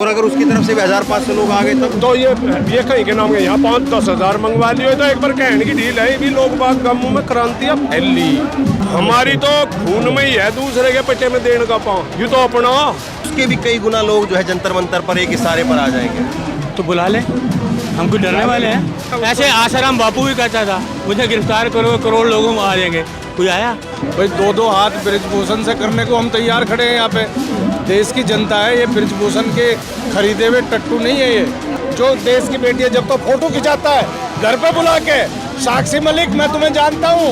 और अगर उसकी तरफ से भी 1000-500 लोग आ गए तब तो ये कहीं के नाम है, यहाँ 5-10 हजार मंगवा लियो तो एक बार कहने की ढील है। भी लोग बाग गमों में क्रांतियाँ फैली, हमारी तो खून में ही है, दूसरे के पेटे में देने का पाँव। ये तो अपना उसके भी कई गुना लोग जो है जंतर मंतर पर एक इशारे पर आ जाएंगे। तो बुला ले, हमको डरने वाले हैं। ऐसे आसाराम बापू भी कहता था मुझे गिरफ्तार करो, करोड़ लोगों में आ जाएंगे। कोई आया? भाई दो हाथ ब्रिजभूषण से करने को हम तैयार खड़े हैं। यहाँ पे देश की जनता है, ये ब्रिजभूषण के खरीदे हुए टट्टू नहीं है। ये जो देश की बेटी है, जब तो फोटो खिंचाता है घर पे बुला के, साक्षी मलिक मैं तुम्हें जानता हूँ,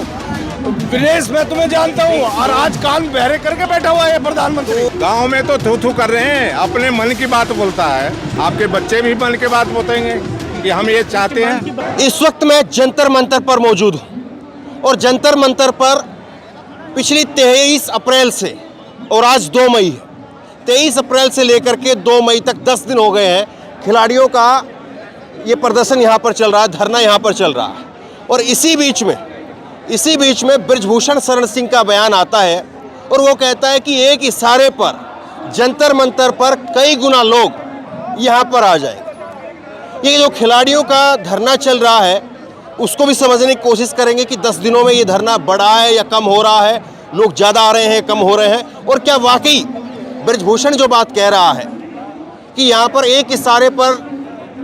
विदेश में तुम्हें जानता हूँ, और आज कान बहरे करके बैठा हुआ है प्रधानमंत्री। गांव में तो थू थू कर रहे हैं, अपने मन की बात बोलता है। आपके बच्चे भी मन की बात बोलेंगे कि हम ये चाहते हैं। इस वक्त मैं जंतर मंतर पर मौजूद हूँ और जंतर मंतर पर पिछली 23 अप्रैल से और आज 2 मई है, 23 अप्रैल से लेकर के 2 मई तक 10 दिन हो गए हैं खिलाड़ियों का ये प्रदर्शन यहाँ पर चल रहा है, धरना यहाँ पर चल रहा है। और इसी बीच में ब्रिजभूषण शरण सिंह का बयान आता है और वो कहता है कि एक इशारे पर जंतर मंतर पर कई गुना लोग यहाँ पर आ जाएंगे। ये जो खिलाड़ियों का धरना चल रहा है उसको भी समझने की कोशिश करेंगे कि 10 दिनों में ये धरना बढ़ा है या कम हो रहा है, लोग ज़्यादा आ रहे हैं, कम हो रहे हैं, और क्या वाकई ब्रिजभूषण जो बात कह रहा है कि यहाँ पर एक इशारे पर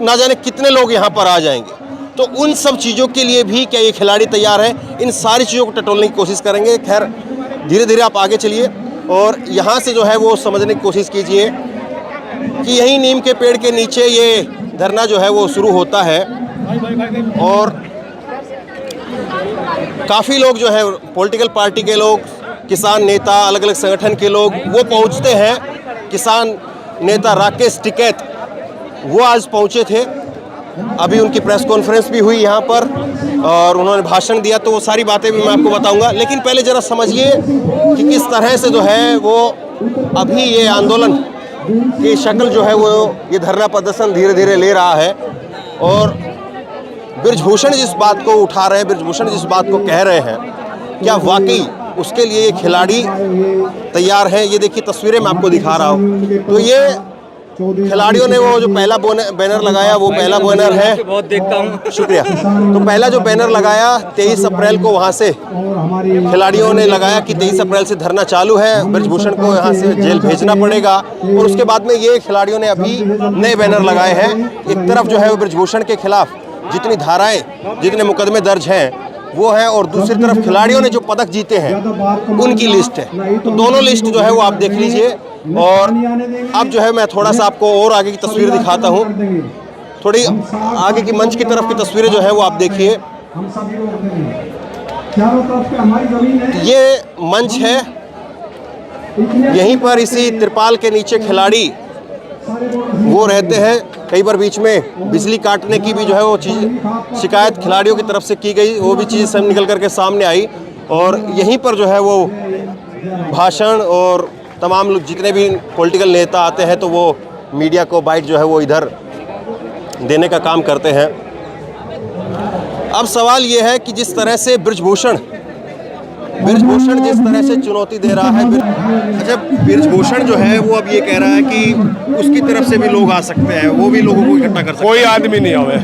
ना जाने कितने लोग यहाँ पर आ जाएंगे, तो उन सब चीज़ों के लिए भी क्या ये खिलाड़ी तैयार है? इन सारी चीज़ों को टटोलने की कोशिश करेंगे। खैर धीरे धीरे आप आगे चलिए और यहाँ से जो है वो समझने की कोशिश कीजिए कि यहीं नीम के पेड़ के नीचे ये धरना जो है वो शुरू होता है और काफ़ी लोग जो है पॉलिटिकल पार्टी के लोग, किसान नेता, अलग अलग संगठन के लोग वो पहुंचते हैं। किसान नेता राकेश टिकैत वो आज पहुंचे थे, अभी उनकी प्रेस कॉन्फ्रेंस भी हुई यहाँ पर और उन्होंने भाषण दिया, तो वो सारी बातें भी मैं आपको बताऊंगा। लेकिन पहले ज़रा समझिए कि किस तरह से जो है वो अभी ये आंदोलन की शक्ल जो है वो ये धरना प्रदर्शन धीरे धीरे ले रहा है। और ब्रिजभूषण जिस बात को उठा रहे हैं, ब्रिजभूषण जिस बात को कह रहे हैं, क्या वाकई उसके लिए खिलाड़ी तैयार हैं? ये देखिए तस्वीरें मैं आपको दिखा रहा हूँ। तो ये खिलाड़ियों ने वो जो पहला बैनर लगाया वो पहला बैनर है, बहुत देखता हूँ, शुक्रिया। तो पहला जो बैनर लगाया 23 अप्रैल को वहाँ से खिलाड़ियों ने लगाया कि 23 अप्रैल से धरना चालू है, ब्रिजभूषण को यहाँ से जेल भेजना पड़ेगा। और उसके बाद में ये खिलाड़ियों ने अभी नए बैनर लगाए हैं। एक तरफ जो है वो ब्रिजभूषण के खिलाफ जितनी धाराएं, जितने मुकदमे दर्ज हैं वो है, और दूसरी तरफ खिलाड़ियों ने जो पदक जीते हैं उनकी लिस्ट है। तो दोनों लिस्ट जो है वो आप देख लीजिए। और अब जो है मैं थोड़ा सा आपको और आगे की तस्वीर दिखाता हूँ, थोड़ी आगे की मंच की तरफ की तस्वीरें जो है वो आप देखिए। ये मंच है, यहीं पर इसी तिरपाल के नीचे खिलाड़ी वो रहते हैं। कई बार बीच में बिजली काटने की भी जो है वो चीज़ शिकायत खिलाड़ियों की तरफ से की गई, वो भी चीज़ सब निकल करके सामने आई। और यहीं पर जो है वो भाषण और तमाम लोग जितने भी पॉलिटिकल नेता आते हैं तो वो मीडिया को बाइट जो है वो इधर देने का काम करते हैं। अब सवाल ये है कि जिस तरह से ब्रिजभूषण जिस तरह से चुनौती दे रहा है, अच्छा ब्रिजभूषण जो है वो अब ये कह रहा है कि उसकी तरफ से भी लोग आ सकते हैं, वो भी लोगों को इकट्ठा कर सकते हैं। कोई आदमी नहीं आवे,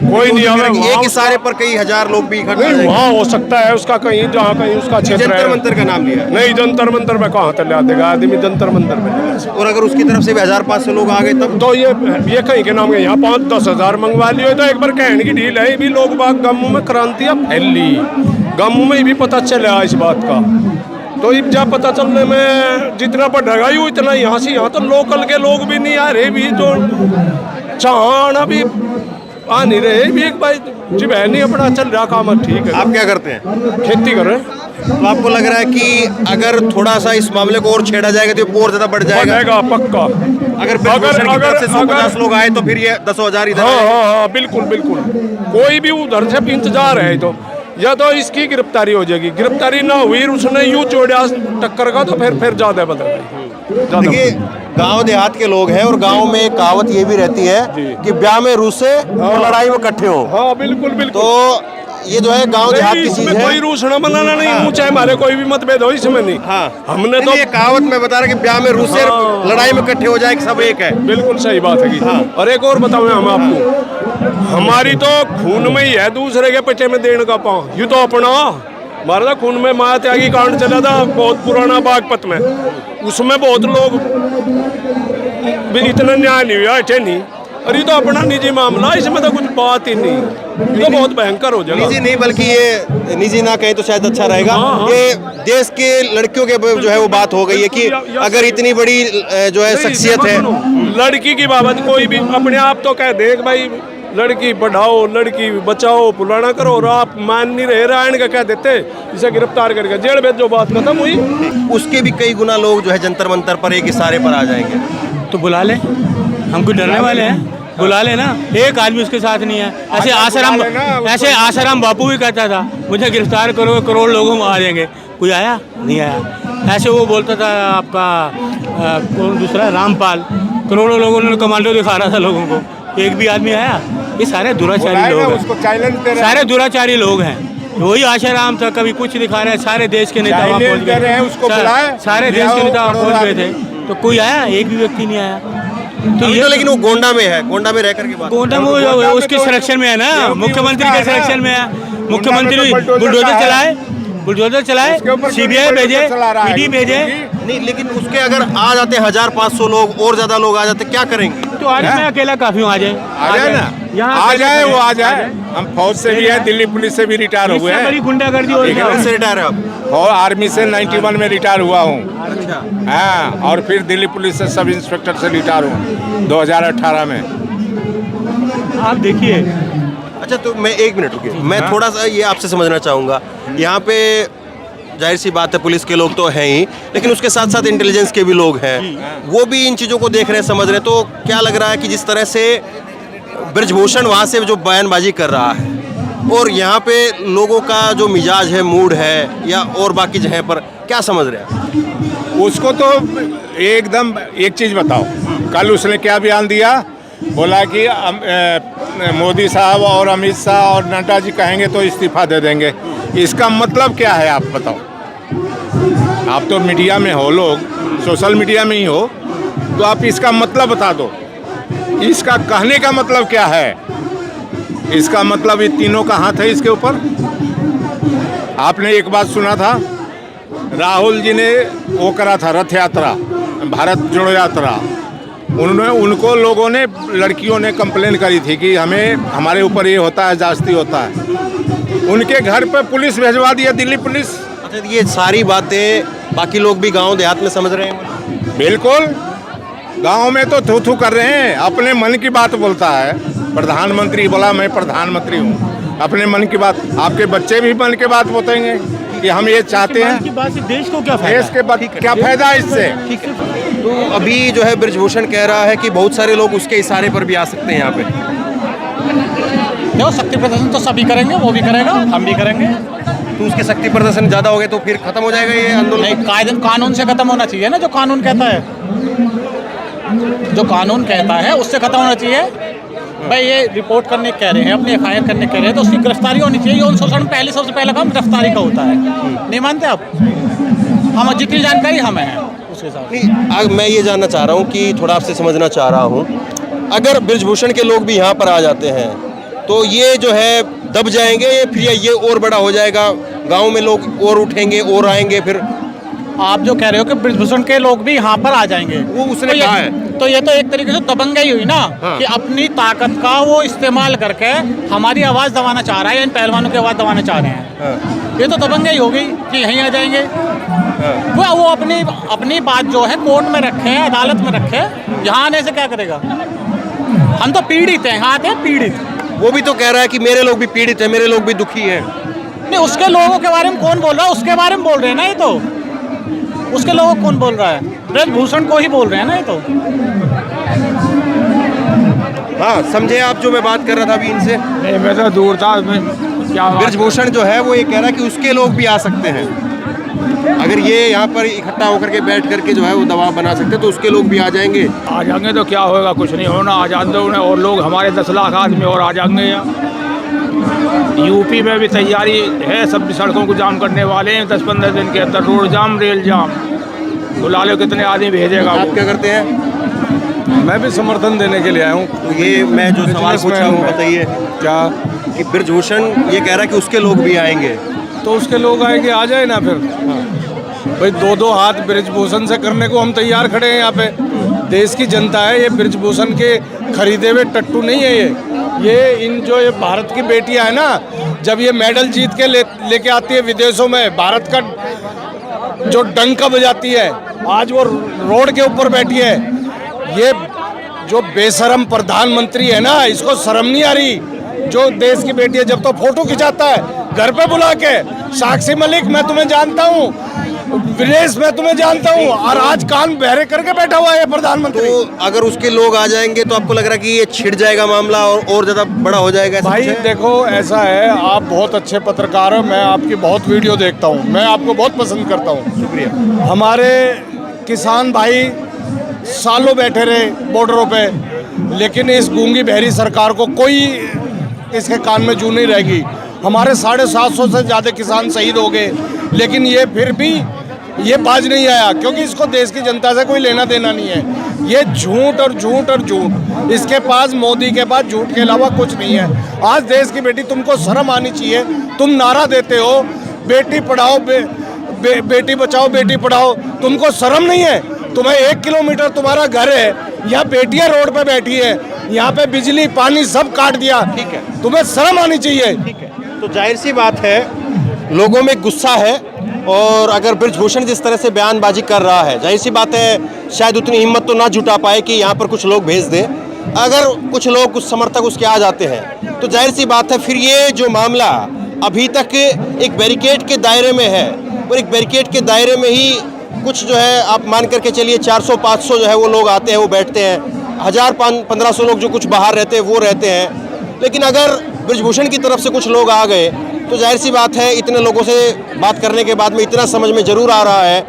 कोई नहीं आवे। एक इशारे पर कई हजार लोग भी इकट्ठा नहीं, वहाँ हो सकता है उसका कहीं जहाँ कहीं उसका क्षेत्र जंतर है। मंतर का नाम लिया है। नहीं, जंतर मंतर में कहाँ तक ला देगा आदमी, जंतर मंतर में। और अगर उसकी तरफ से भी 1000-500 लोग आ गए तब तो ये कहीं के नाम है, यहाँ 5-10 हजार मंगवा लियो तो एक बार कहने की ढील है। भी लोग बाग गमों में क्रांतियाँ फैली, गमों में भी पता चला इस बात का। तो जब पता चलने में जितना बढ़ेगा ही उतना यहाँ से यहाँ तो लोकल के लोग भी नहीं आ रहे, भी तो चाण अभी आ नहीं रहे भी। एक भाई जी बहन नहीं अपना चल रहा काम, ठीक है। आप क्या करते हैं? खेती कर रहे हैं। तो आपको लग रहा है कि अगर थोड़ा सा इस मामले को और छेड़ा जाएगा तो ये और ज्यादा बढ़ जाएगा? पक्का। अगर ब्रिजभूषण की तरफ से 150 लोग आए तो फिर ये 10,000 इधर आए। हाँ, बिल्कुल बिल्कुल। कोई भी उधर से इंतजार है तो या तो इसकी गिरफ्तारी हो जाएगी, गिरफ्तारी ना हुई उसने यूं जोड़ा टक्कर का तो फिर ज्यादा बदल। देखिए गांव देहात के लोग हैं और गांव में एक कहावत ये भी रहती है कि ब्याह में रूसे और लड़ाई में इकट्ठे हो। हाँ बिल्कुल बिल्कुल। तो ये जो है गांव देहात की चीज इसमें है। कोई रूसना बनाना नहीं, ऊंचा हमारे कोई भी मतभेद हो इसमें नहीं। हाँ हमने तो ये कहावत मैं बता रहा कि ब्याह में रूसे लड़ाई में इकट्ठे हो जाए कि सब एक है। बिल्कुल सही बात है। हाँ। और एक और बताऊं हम आपको, हमारी तो खून में ही है दूसरे के पेटे में देने का पाँव। ये तो अपना हमारा तो खून में माया त्यागी कांड चला था बहुत पुराना बागपत में, उसमें बहुत लोग भी इतना न्याय नहीं हुआ, ऐसे नहीं। और ये तो अपना निजी मामला, इसमें तो कुछ बात ही नहीं, ये तो बहुत भयंकर हो जाएगा। निजी नहीं बल्कि ये निजी ना कहें तो शायद अच्छा रहेगा। हाँ। ये देश के लड़कियों के जो है वो बात हो गई है कि अगर इतनी बड़ी जो है शख्सियत है, लड़की की बाबत कोई भी अपने आप तो कह दे भाई लड़की पढ़ाओ लड़की बचाओ पुलाना करो, और आप मान नहीं रहे रायण का कह देते इसे गिरफ्तार करके जेल भेज, जो बात खत्म हुई। उसके भी कई गुना लोग जो है जंतर मंतर पर एक इशारे पर आ जाएंगे। तो बुला ले, हमको डरने वाले हैं, बुला ले ना। एक आदमी उसके साथ नहीं है। ऐसे आसाराम बापू भी कहता था मुझे गिरफ्तार करो, करोड़ लोगों आ जाएंगे। कोई आया? नहीं आया। ऐसे वो बोलता था आपका कौन दूसरा रामपाल, करोड़ों लोगों ने कमांडो दिखा रहा था लोगों को, एक भी आदमी आया? ये सारे दुराचारी लोग हैं, सारे दुराचारी लोग हैं। वही आशाराम था, कभी कुछ दिखा रहे हैं। सारे देश के नेता वहाँ पहुँच गए, सारे देश के नेता वहाँ पहुँच गए थे, तो कोई आया? एक भी व्यक्ति नहीं आया। तो ये लेकिन वो गोंडा में है, गोंडा में रह करके बात, गोंडा में उसके संरक्षण में है ना, मुख्यमंत्री के संरक्षण में है। मुख्यमंत्री बुलडोजर चलाए, सीबीआई भेजे, ईडी भेजे। नहीं लेकिन उसके अगर आ जाते 1500 लोग और ज्यादा लोग आ जाते क्या करेंगे? तो आज मैं अकेला काफी हूँ, आ जाए ना, आ जाए वो आ जाए। हम फौज से भी है, दिल्ली पुलिस से भी रिटायर हुए हैं। बड़ी गुंडागर्दी हो रही है। से रिटायर है आप? और आर्मी से 91 में रिटायर हुआ हूँ। हाँ, और फिर दिल्ली पुलिस से सब इंस्पेक्टर से रिटायर हूँ 2018 में। आप देखिए। अच्छा तो मैं एक मिनट रुकिए, मैं थोड़ा सा ये आपसे समझना चाहूँगा। यहाँ पे जाहिर सी बात है पुलिस के लोग तो हैं ही, लेकिन उसके साथ साथ इंटेलिजेंस के भी लोग हैं, वो भी इन चीज़ों को देख रहे हैं, समझ रहे हैं। तो क्या लग रहा है कि जिस तरह से ब्रजभूषण वहाँ से जो बयानबाजी कर रहा है और यहाँ पे लोगों का जो मिजाज है, मूड है, या और बाकी जगह पर क्या समझ रहे हैं? उसको तो एकदम एक चीज़ बताओ, कल उसने क्या बयान दिया? बोला कि मोदी साहब और अमित शाह और नड्डा जी कहेंगे तो इस्तीफा दे देंगे। इसका मतलब क्या है आप बताओ? आप तो मीडिया में हो, लोग सोशल मीडिया में ही हो, तो आप इसका मतलब बता दो। इसका कहने का मतलब क्या है? इसका मतलब ये तीनों का हाथ है इसके ऊपर। आपने एक बात सुना था, राहुल जी ने वो करा था रथ यात्रा, भारत जोड़ो यात्रा। उनको लोगों ने, लड़कियों ने कंप्लेन करी थी कि हमें हमारे ऊपर ये होता है, जास्ती होता है। उनके घर पे पुलिस भेजवा दिया, दिल्ली पुलिस। अच्छा ये सारी बातें बाकी लोग भी गांव देहात में समझ रहे हैं? बिल्कुल, गांव में तो थू थू कर रहे हैं, अपने मन की बात बोलता है। प्रधानमंत्री बोला मैं प्रधानमंत्री हूँ, अपने मन की बात। आपके बच्चे भी मन की बात बोलेंगे कि हम ये चाहते हैं। देश को क्या फायदा? देश के बाद क्या फायदा है इससे? तो अभी जो है ब्रजभूषण कह रहा है कि बहुत सारे लोग उसके इशारे पर भी आ सकते हैं यहाँ पे। देखो शक्ति प्रदर्शन तो सभी करेंगे, वो भी करेगा, हम भी करेंगे। तो उसके शक्ति प्रदर्शन ज़्यादा हो गए तो फिर खत्म हो जाएगा ये आंदोलन? नहीं, कानून से खत्म होना चाहिए ना, जो कानून कहता है, जो कानून कहता है उससे खत्म होना चाहिए। भाई ये रिपोर्ट करने कह रहे हैं, अपनी FIR करने कह रहे हैं, तो उसकी गिरफ्तारी होनी चाहिए। यौन शोषण पहले सबसे पहला काम गिरफ्तारी का होता है। नहीं मानते आप? हम जितनी जानकारी हमें है उसके हिसाब से। नहीं, मैं ये जानना चाह रहा हूँ कि थोड़ा आपसे समझना चाह रहा हूँ, अगर ब्रजभूषण के लोग भी यहाँ पर आ जाते हैं तो ये जो है दब जाएंगे, फिर ये और बड़ा हो जाएगा, गांव में लोग और उठेंगे और आएंगे? फिर आप जो कह रहे हो कि ब्रजभूषण के लोग भी यहाँ पर आ जाएंगे, वो उसने कहा है। तो ये तो एक तरीके से दबंगई हुई ना। हाँ। कि अपनी ताकत का वो इस्तेमाल करके हमारी आवाज़ दबाना चाह रहा है, इन पहलवानों की आवाज़ दबाना चाह रहे हैं। हाँ। ये तो दबंगई हो गई कि यहीं आ जाएंगे। हाँ। वो अपनी बात जो है कोर्ट में रखे, अदालत में रखे, यहाँ आने से क्या करेगा? हम तो पीड़ित हैं, यहाँ आते हैं पीड़ित। वो भी तो कह रहा है कि मेरे लोग भी पीड़ित हैं, मेरे लोग भी दुखी हैं। नहीं, उसके लोगों के बारे में कौन बोल रहा है? उसके बारे में बोल रहे हैं ना ये तो। उसके लोगों को कौन बोल रहा है? ब्रजभूषण को ही बोल रहे हैं ना ये तो। हाँ समझे आप जो मैं बात कर रहा था अभी इनसे? नहीं, मैं तो दूर था। ब्रजभूषण जो है वो ये कह रहा है कि उसके लोग भी आ सकते हैं, अगर ये यहाँ पर इकट्ठा होकर के बैठ करके जो है वो दबाव बना सकते हैं तो उसके लोग भी आ जाएंगे। आ जाएंगे तो क्या होगा? कुछ नहीं होना, आ जाते उन्हें, और लोग हमारे 10 लाख आदमी और आ जाएंगे यहाँ। यूपी में भी तैयारी है, सब सड़कों को जाम करने वाले हैं 10-15 दिन के अंदर, रोड जाम, रेल जाम। बुला लो कितने आदमी भेजेगा आप वो। क्या करते हैं? मैं भी समर्थन देने के लिए आया हूँ। तो ये मैं जो सवाल पूछा हूँ बताइए क्या कि बृजभूषण ये कह रहा है कि उसके लोग भी आएंगे। तो उसके लोग आएंगे, आ जाए ना फिर। भाई दो हाथ बृजभूषण से करने को हम तैयार खड़े हैं यहाँ पे। देश की जनता है, ये बृजभूषण के खरीदे हुए टट्टू नहीं है ये इन जो ये भारत की बेटियां है ना, जब ये मेडल जीत के लेके आती है विदेशों में, भारत का जो डंका बजाती है, आज वो रोड के ऊपर बैठी है। ये जो बेशरम प्रधानमंत्री है ना, इसको शर्म नहीं आ रही। जो देश की बेटी है, जब तो फोटो खिंचाता है घर पे बुला के, साक्षी मलिक मैं तुम्हें जानता हूँ, विदेश में तुम्हें जानता हूँ, और आज कान बहरे करके बैठा हुआ है प्रधानमंत्री। तो अगर उसके लोग आ जाएंगे तो आपको लग रहा है कि ये छिड़ जाएगा मामला और ज्यादा बड़ा हो जाएगा? ऐसा भाई कुछ है? देखो, ऐसा है, आप बहुत अच्छे पत्रकार हो, मैं आपकी बहुत वीडियो देखता हूँ, मैं आपको बहुत पसंद करता हूँ। शुक्रिया। हमारे किसान भाई सालों बैठे रहे बॉर्डरों पे, लेकिन इस गूंगी बहरी सरकार को कोई इसके कान में जू नहीं रहेगी। हमारे 750 से ज़्यादा किसान शहीद हो गए, लेकिन ये फिर भी ये बाज नहीं आया, क्योंकि इसको देश की जनता से कोई लेना देना नहीं है। ये झूठ और झूठ और झूठ, इसके पास मोदी के पास झूठ के अलावा कुछ नहीं है। आज देश की बेटी, तुमको शर्म आनी चाहिए। तुम नारा देते हो बेटी पढ़ाओ, बेटी बचाओ बेटी पढ़ाओ, तुमको शर्म नहीं है? तुम्हें 1 किलोमीटर तुम्हारा घर है, यहाँ बेटियां रोड पे बैठी है, यहाँ पे बिजली पानी सब काट दिया। ठीक है, तुम्हें शर्म आनी चाहिए। ठीक है। तो जाहिर सी बात है, लोगों में गुस्सा है, और अगर बृजभूषण जिस तरह से बयानबाजी कर रहा है, जाहिर सी बात है शायद उतनी हिम्मत तो ना जुटा पाए कि यहाँ पर कुछ लोग भेज दें। अगर कुछ लोग, कुछ समर्थक उसके आ जाते हैं, तो जाहिर सी बात है फिर ये जो मामला अभी तक एक बैरिकेड के दायरे में है, और एक बैरिकेड के दायरे में ही कुछ जो है, आप मान करके चलिए 400-500 जो है वो लोग आते हैं, वो बैठते हैं, 1000-1500 लोग जो कुछ बाहर रहते हैं वो रहते हैं। लेकिन अगर बृजभूषण की तरफ से कुछ लोग आ गए तो जाहिर सी बात है, इतने लोगों से बात करने के बाद में इतना समझ में ज़रूर आ रहा है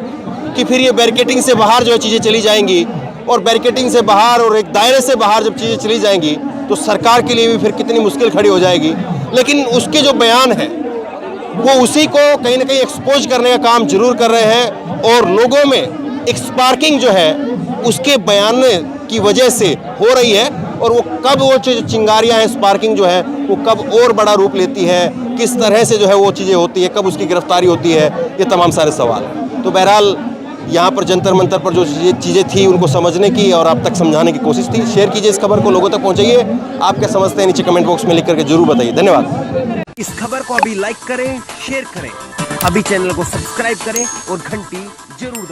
कि फिर ये बैरिकेटिंग से बाहर जो है चीज़ें चली जाएंगी, और बैरिकेटिंग से बाहर और एक दायरे से बाहर जब चीज़ें चली जाएंगी तो सरकार के लिए भी फिर कितनी मुश्किल खड़ी हो जाएगी। लेकिन उसके जो बयान है वो उसी को कहीं ना कहीं एक्सपोज करने का काम जरूर कर रहे हैं, और लोगों में एक स्पार्किंग जो है उसके बयान की वजह से हो रही है, और वो कब वो चिंगारियां हैं, स्पार्किंग जो है वो कब और बड़ा रूप लेती है, किस तरह से जो है वो चीज़ें होती है, कब उसकी गिरफ्तारी होती है, ये तमाम सारे सवाल हैं। तो बहरहाल यहाँ पर जंतर मंतर पर जो चीज़ें थी उनको समझने की और आप तक समझाने की कोशिश थी। शेयर कीजिए इस खबर को, लोगों तक पहुँचाइए। आप क्या समझते हैं नीचे कमेंट बॉक्स में लिख करके जरूर बताइए। धन्यवाद। इस खबर को अभी लाइक करें, शेयर करें, अभी चैनल को सब्सक्राइब करें और घंटी जरूर दबाएं।